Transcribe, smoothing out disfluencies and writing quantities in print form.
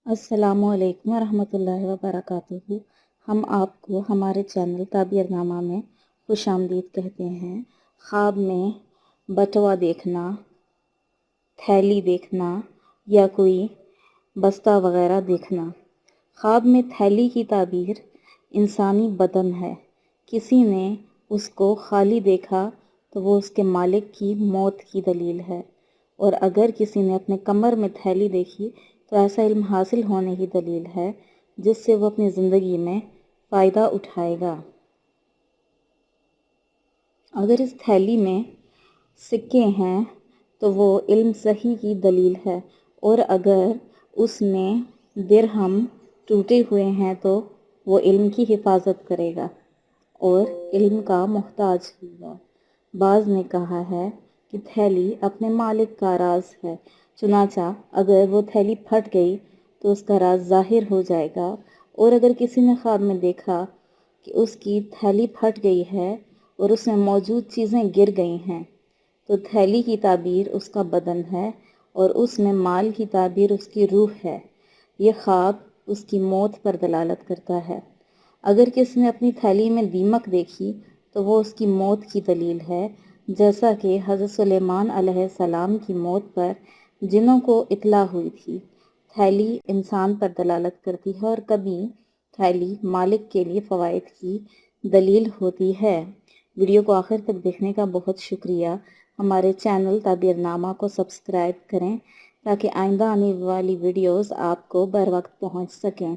السلام علیکم ورحمۃ اللہ وبرکاتہ۔ ہم آپ کو ہمارے چینل تعبیرنامہ میں خوش آمدید کہتے ہیں۔ خواب میں بٹوا دیکھنا، تھیلی دیکھنا یا کوئی بستہ وغیرہ دیکھنا۔ خواب میں تھیلی کی تعبیر انسانی بدن ہے۔ کسی نے اس کو خالی دیکھا تو وہ اس کے مالک کی موت کی دلیل ہے، اور اگر کسی نے اپنے کمر میں تھیلی دیکھی تو ایسا علم حاصل ہونے کی دلیل ہے جس سے وہ اپنی زندگی میں فائدہ اٹھائے گا۔ اگر اس تھیلی میں سکے ہیں تو وہ علم صحیح کی دلیل ہے، اور اگر اس میں درہم ٹوٹے ہوئے ہیں تو وہ علم کی حفاظت کرے گا اور علم کا محتاج ہوگا۔ بعض نے کہا ہے کہ تھیلی اپنے مالک کا راز ہے، چنانچہ اگر وہ تھیلی پھٹ گئی تو اس کا راز ظاہر ہو جائے گا، اور اگر کسی نے خواب میں دیکھا کہ اس کی تھیلی پھٹ گئی ہے اور اس میں موجود چیزیں گر گئی ہیں تو تھیلی کی تعبیر اس کا بدن ہے اور اس میں مال کی تعبیر اس کی روح ہے۔ یہ خواب اس کی موت پر دلالت کرتا ہے۔ اگر کسی نے اپنی تھیلی میں دیمک دیکھی تو وہ اس کی موت کی دلیل ہے، جیسا کہ حضرت سلیمان علیہ السلام کی موت پر جنوں کو اطلاع ہوئی تھی۔ تھیلی انسان پر دلالت کرتی ہے، اور کبھی تھیلی مالک کے لیے فوائد کی دلیل ہوتی ہے۔ ویڈیو کو آخر تک دیکھنے کا بہت شکریہ۔ ہمارے چینل تعبیرنامہ کو سبسکرائب کریں تاکہ آئندہ آنے والی ویڈیوز آپ کو بر وقت پہنچ سکیں۔